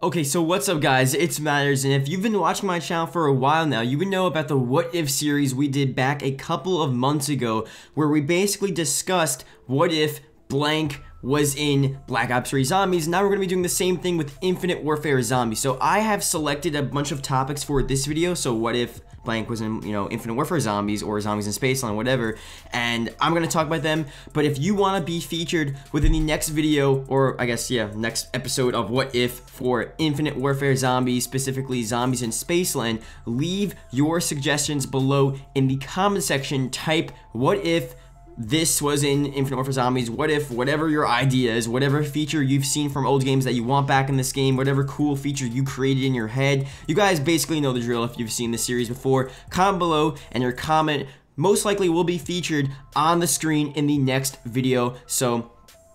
Okay, so what's up guys, it's Matters, and if you've been watching my channel for a while now, you would know about the What If series we did back a couple of months ago, where we basically discussed what if blank was in Black Ops 3 Zombies. Now we're going to be doing the same thing with Infinite Warfare Zombies. So I have selected a bunch of topics for this video, so what if blank was in, Infinite Warfare Zombies or Zombies in SPACELAND, whatever, and I'm going to talk about them. But if you want to be featured within the next video, or I guess, yeah, next episode of What If for Infinite Warfare Zombies, specifically Zombies in SPACELAND, leave your suggestions below in the comment section. Type what if this was in Infinite Warfare Zombies, what if, whatever your idea is, whatever feature you've seen from old games that you want back in this game, whatever cool feature you created in your head. You guys basically know the drill if you've seen this series before. Comment below, and your comment most likely will be featured on the screen in the next video. So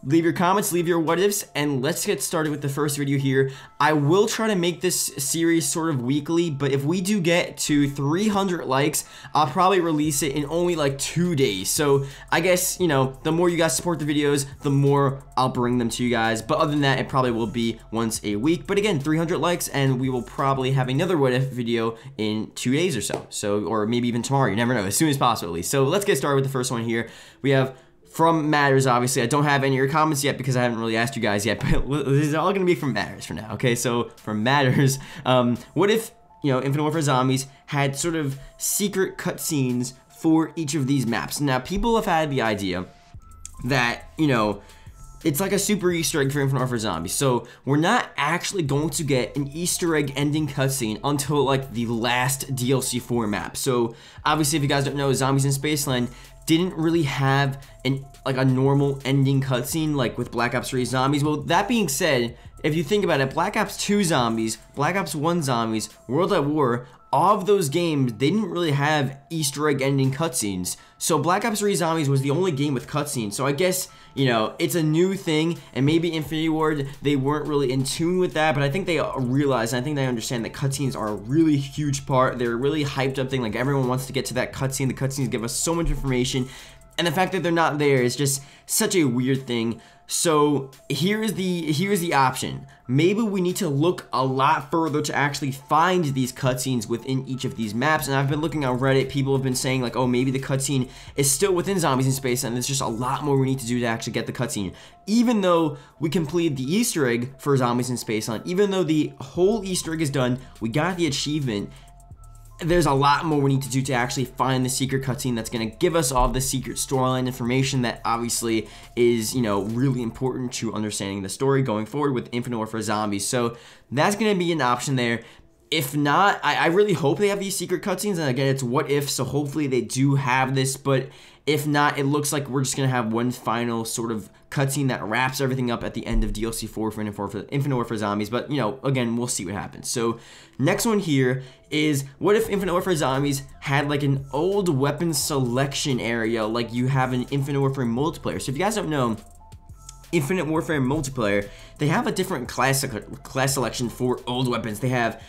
leave your comments, leave your what ifs, and let's get started with the first video here. I will try to make this series sort of weekly, but if we do get to 300 likes, I'll probably release it in only like 2 days. So I guess, the more you guys support the videos, the more I'll bring them to you guys. But other than that, it probably will be once a week. But again, 300 likes, and we will probably have another what if video in 2 days or so. Or maybe even tomorrow, you never know, as soon as possible at least. So let's get started with the first one here. We have from Matters, obviously. I don't have any of your comments yet because I haven't really asked you guys yet, but this is all going to be from Matters for now, okay? So, from Matters, what if, Infinite Warfare Zombies had sort of secret cutscenes for each of these maps? Now, people have had the idea that, it's like a super Easter egg for Infinite Warfare Zombies. So we're not actually going to get an Easter egg ending cutscene until like the last DLC 4 map. So obviously, if you guys don't know, Zombies in SPACELAND didn't really have a normal ending cutscene like with Black Ops 3 Zombies. Well, that being said, if you think about it, Black Ops 2 Zombies, Black Ops 1 Zombies, World at War, all of those games, they didn't really have Easter egg ending cutscenes. So Black Ops 3 Zombies was the only game with cutscenes. So I guess, it's a new thing, and maybe Infinity Ward, they weren't really in tune with that, but I think they realize, and I think they understand that cutscenes are a really huge part. They're a really hyped up thing. Like, everyone wants to get to that cutscene. The cutscenes give us so much information, and the fact that they're not there is just such a weird thing. So here's the option. Maybe we need to look a lot further to actually find these cutscenes within each of these maps. And I've been looking on Reddit. People have been saying like, oh, maybe the cutscene is still within Zombies in Space, and there's just a lot more we need to do to actually get the cutscene. Even though we completed the Easter egg for Zombies in SPACELAND, even though the whole Easter egg is done, we got the achievement, there's a lot more we need to do to actually find the secret cutscene that's going to give us all the secret storyline information that obviously is, really important to understanding the story going forward with Infinite Warfare Zombies. So that's going to be an option there. If not, I really hope they have these secret cutscenes, and again, it's what if, so hopefully they do have this, but if not, it looks like we're just going to have one final sort of cutscene that wraps everything up at the end of DLC 4 for Infinite Warfare Zombies, but, again, we'll see what happens. So, next one here is, what if Infinite Warfare Zombies had, like, an old weapon selection area like you have in Infinite Warfare Multiplayer? So, if you guys don't know, Infinite Warfare Multiplayer, they have a different class selection for old weapons. They have,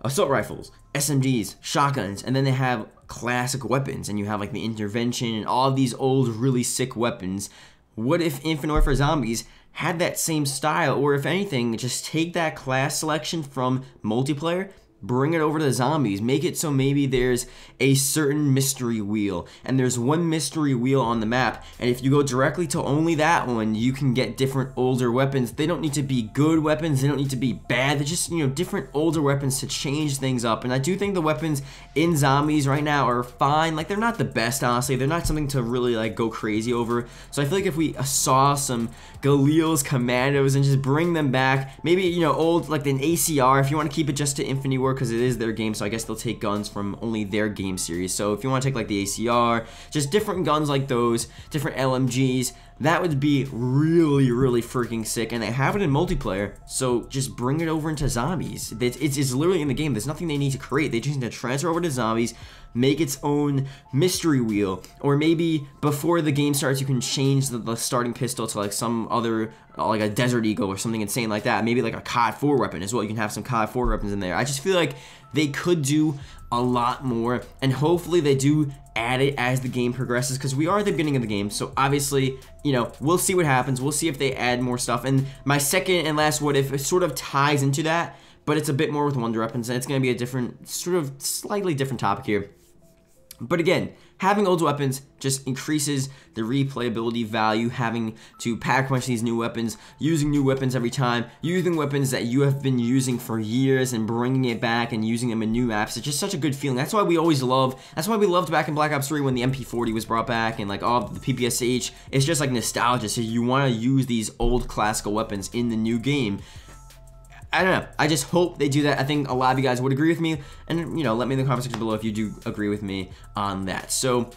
assault rifles, SMGs, shotguns, and then they have classic weapons, and you have like the intervention and all of these old really sick weapons. What if Infinite Warfare Zombies had that same style, or if anything, just take that class selection from multiplayer, bring it over to Zombies, make it so maybe there's a certain mystery wheel, and there's one mystery wheel on the map, and if you go directly to only that one, you can get different older weapons. They don't need to be good weapons, they don't need to be bad, they're just, different older weapons to change things up. And I do think the weapons in Zombies right now are fine. Like, they're not the best, honestly. They're not something to really, like, go crazy over. So I feel like if we saw some Galil's Commandos and just bring them back, maybe, old, like an ACR, if you want to keep it just to Infinity War, because it is their game, so I guess they'll take guns from only their game series. So if you want to take like the ACR, just different guns like those, different LMGs, that would be really, really freaking sick. And they have it in multiplayer, so just bring it over into Zombies. It's literally in the game. There's nothing they need to create. They just need to transfer over to Zombies, make its own mystery wheel, or maybe before the game starts you can change the starting pistol to like some other like a Desert Eagle or something insane like that. Maybe like a COD 4 weapon as well. You can have some COD 4 weapons in there. I just feel like they could do a lot more, and hopefully they do add it as the game progresses, because we are at the beginning of the game. So obviously, you know, we'll see what happens. We'll see if they add more stuff. And my second and last what if, it sort of ties into that, but it's a bit more with wonder weapons, and it's going to be a different, sort of slightly different topic here. But again, having old weapons just increases the replayability value, having to pack punch these new weapons, using new weapons every time, using weapons that you have been using for years and bringing it back and using them in new maps. It's just such a good feeling. That's why we always that's why we loved back in Black Ops 3 when the MP40 was brought back and like all the PPSH. It's just like nostalgia, so you want to use these old classical weapons in the new game. I don't know. I just hope they do that. I think a lot of you guys would agree with me. And, you know, let me in the comment section below if you do agree with me on that. So,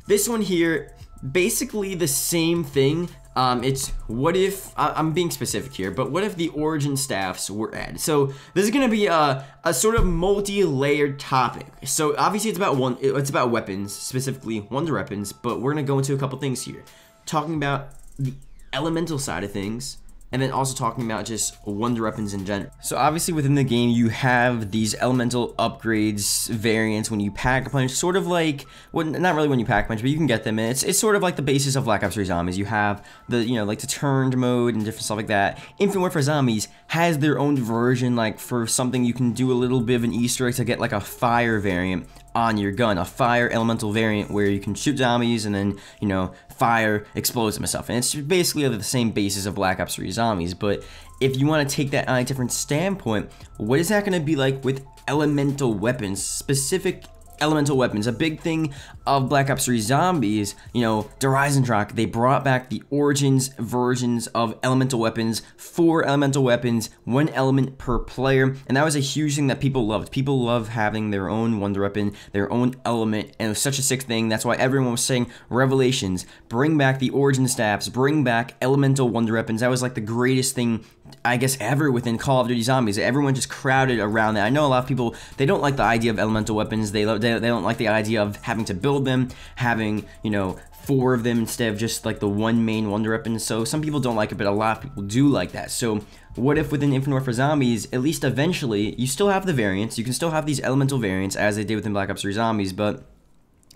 this one here, basically the same thing. It's what if, I'm being specific here, but what if the origin staffs were added? So, this is going to be a sort of multi-layered topic. So, obviously it's about weapons, specifically wonder weapons, but we're going to go into a couple things here. Talking about the elemental side of things, and then also talking about just wonder weapons in general. So obviously within the game, you have these elemental upgrades variants when you pack a punch, sort of like, well, not really when you pack a punch, but you can get them. And it's sort of like the basis of Black Ops 3 Zombies. You have the, you know, like the turned mode and different stuff like that. Infinite Warfare Zombies has their own version, like for something you can do a little bit of an Easter egg to get like a fire variant on your gun, a fire elemental variant where you can shoot zombies and then, you know, fire explodes them and stuff. And it's basically the same basis of Black Ops 3 Zombies, but if you want to take that on a different standpoint, what is that going to be like with elemental weapons, specific elemental weapons? A big thing of Black Ops 3 Zombies, you know, Horizon, they brought back the Origins versions of elemental weapons, 4 elemental weapons, 1 element per player, and that was a huge thing that people loved. People love having their own wonder weapon, their own element, and it was such a sick thing. That's why everyone was saying, Revelations, bring back the Origin staffs, bring back elemental wonder weapons. That was like the greatest thing, I guess, ever within Call of Duty Zombies. Everyone just crowded around that. I know a lot of people, they don't like the idea of elemental weapons. They don't like the idea of having to build them, having, you know, 4 of them instead of just like the 1 main wonder weapon. So some people don't like it, but a lot of people do like that. So what if within Infinite Warfare Zombies, at least eventually, you still have the variants, you can still have these elemental variants as they did within Black Ops 3 Zombies, but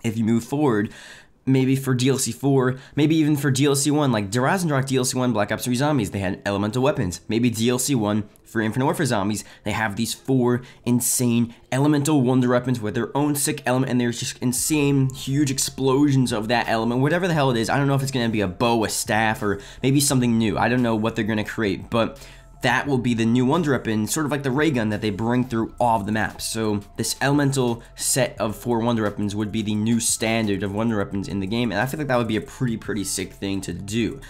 if you move forward, maybe for DLC 4, maybe even for DLC 1, like Horizon DLC 1, Black Ops 3 Zombies, they had elemental weapons. Maybe DLC 1 for Infinite Warfare Zombies, they have these 4 insane elemental wonder weapons with their own sick element, and there's just insane, huge explosions of that element, whatever the hell it is. I don't know if it's going to be a bow, a staff, or maybe something new. I don't know what they're going to create, but that will be the new wonder weapon, sort of like the ray gun that they bring through all of the maps. So this elemental set of 4 wonder weapons would be the new standard of wonder weapons in the game, and I feel like that would be a pretty sick thing to do.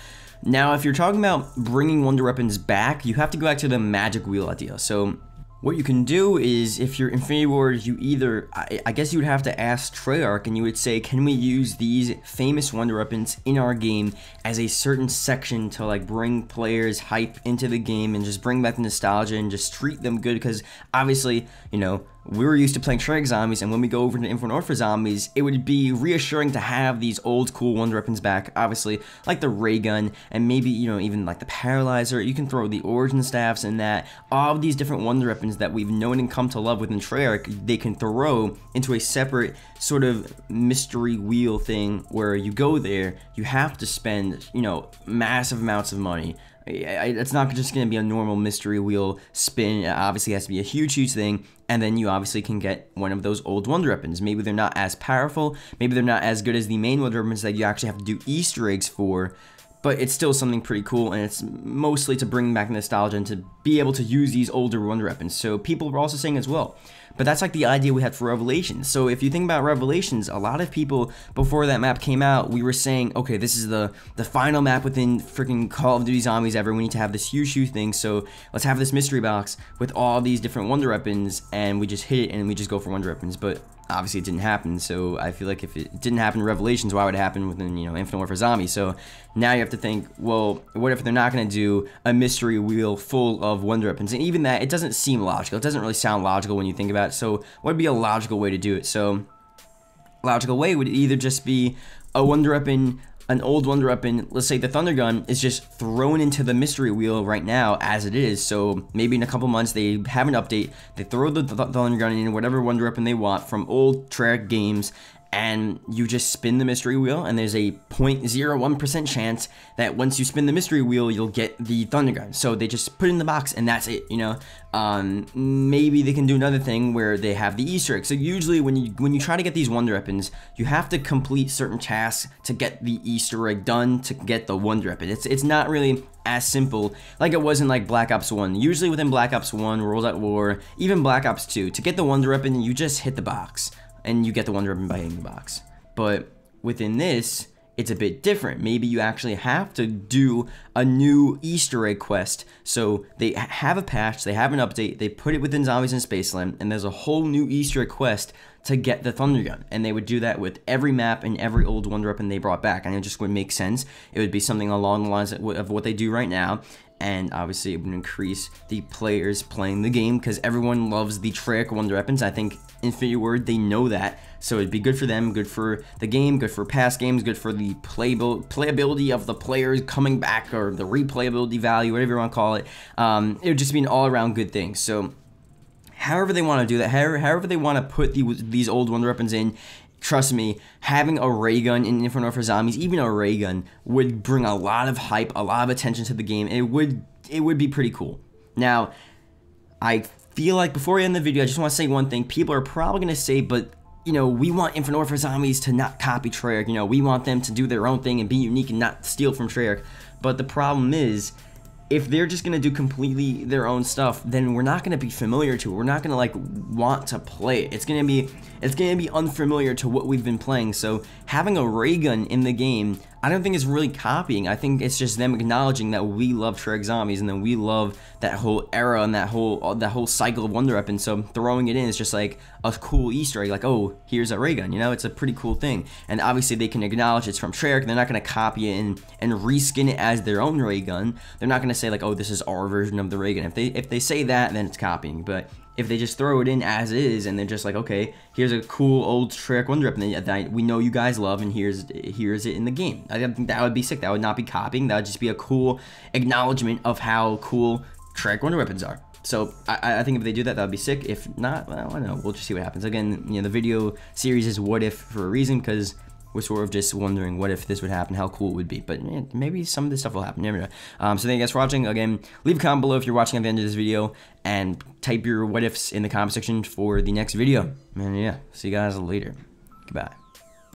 Now, if you're talking about bringing wonder weapons back, you have to go back to the magic wheel idea. So what you can do is, if you're Infinity Ward, you either, I guess you would have to ask Treyarch, and you would say, can we use these famous wonder weapons in our game as a certain section to like bring players hype into the game and just bring back the nostalgia and just treat them good? Because obviously, you know, we were used to playing Treyarch Zombies, and when we go over to Infinite Warfare Zombies, it would be reassuring to have these old cool wonder weapons back, obviously, like the ray gun, and maybe, you know, even like the paralyzer. You can throw the origin staffs and that. All of these different wonder weapons that we've known and come to love within Treyarch, they can throw into a separate sort of mystery wheel thing where you go there, you have to spend, you know, massive amounts of money. It's not just going to be a normal mystery wheel spin. It obviously has to be a huge thing, and then you obviously can get one of those old wonder weapons. Maybe they're not as powerful, maybe they're not as good as the main wonder weapons that you actually have to do Easter eggs for, but it's still something pretty cool, and it's mostly to bring back nostalgia and to be able to use these older wonder weapons. So people were also saying as well. But that's like the idea we had for Revelations. So if you think about Revelations, a lot of people, before that map came out, we were saying, okay, this is the final map within freaking Call of Duty Zombies ever. We need to have this huge thing, so let's have this mystery box with all these different wonder weapons, and we just hit it and we just go for wonder weapons. But obviously it didn't happen, so I feel like if it didn't happen in Revelations, why would it happen within, you know, Infinite Warfare Zombies? So now you have to think, well, what if they're not going to do a mystery wheel full of wonder weapons? And even that, it doesn't seem logical. It doesn't really sound logical when you think about it. So what would be a logical way to do it? So logical way would either just be a wonder weapon an old wonder weapon, let's say the Thunder Gun, is just thrown into the mystery wheel right now as it is. So maybe in a couple months they have an update, they throw the Thunder Gun in whatever wonder weapon they want from old Treyarch games, and you just spin the mystery wheel, and there's a 0.01% chance that once you spin the mystery wheel, you'll get the Thunder Gun. So they just put it in the box, and that's it, you know. Maybe they can do another thing where they have the Easter egg. So usually when you try to get these wonder weapons, you have to complete certain tasks to get the Easter egg done to get the wonder weapon. It's not really as simple like it was in like Black Ops 1. Usually within Black Ops 1, World at War, even Black Ops 2, to get the wonder weapon, you just hit the box, and you get the wonder weapon by hitting the box. But within this, it's a bit different. Maybe you actually have to do a new Easter egg quest. So they have a patch, they have an update, they put it within Zombies in Spaceland, and there's a whole new Easter egg quest to get the Thunder Gun. And they would do that with every map and every old wonder weapon they brought back. And it just would make sense. It would be something along the lines of what they do right now. And obviously it would increase the players playing the game, because everyone loves the Treyarch wonder weapons. I think Infinity Ward, they know that, so it'd be good for them, good for the game, good for past games, good for the playability of the players coming back, or the replayability value, whatever you want to call it. It would just be an all-around good thing. So however they want to do that, however they want to put these old wonder weapons in, trust me, having a ray gun in Infinite Warfare Zombies, even a ray gun, would bring a lot of hype, a lot of attention to the game. It would be pretty cool. Now, I feel like before we end the video, I just want to say one thing. People are probably going to say, but, you know, we want Infinite Warfare Zombies to not copy Treyarch. You know, we want them to do their own thing and be unique and not steal from Treyarch. But the problem is, if they're just going to do completely their own stuff, then we're not going to be familiar to it. We're not going to like want to play it. It's going to be unfamiliar to what we've been playing. So having a ray gun in the game, I don't think it's really copying. I think it's just them acknowledging that we love Treyarch Zombies, and then we love that whole era and that whole cycle of wonder weapons. So throwing it in is just like a cool Easter egg, like, oh, here's a ray gun, you know. It's a pretty cool thing. And obviously they can acknowledge it's from Treyarch. They're not going to copy it and reskin it as their own ray gun. They're not going to say like, oh, this is our version of the ray gun. If they say that, then it's copying. But if they just throw it in as is, and they're just like, okay, here's a cool old Treyarch wonder weapon that we know you guys love, and here's it in the game. I think that would be sick. That would not be copying. That would just be a cool acknowledgement of how cool Treyarch wonder weapons are. So I think if they do that, that would be sick. If not, well, I don't know. We'll just see what happens. Again, you know, the video series is what if for a reason, because we're sort of just wondering what if this would happen, how cool it would be. But man, maybe some of this stuff will happen. Never know. So thank you guys for watching. Again, leave a comment below if you're watching at the end of this video, and type your what ifs in the comment section for the next video. And yeah, see you guys later. Goodbye.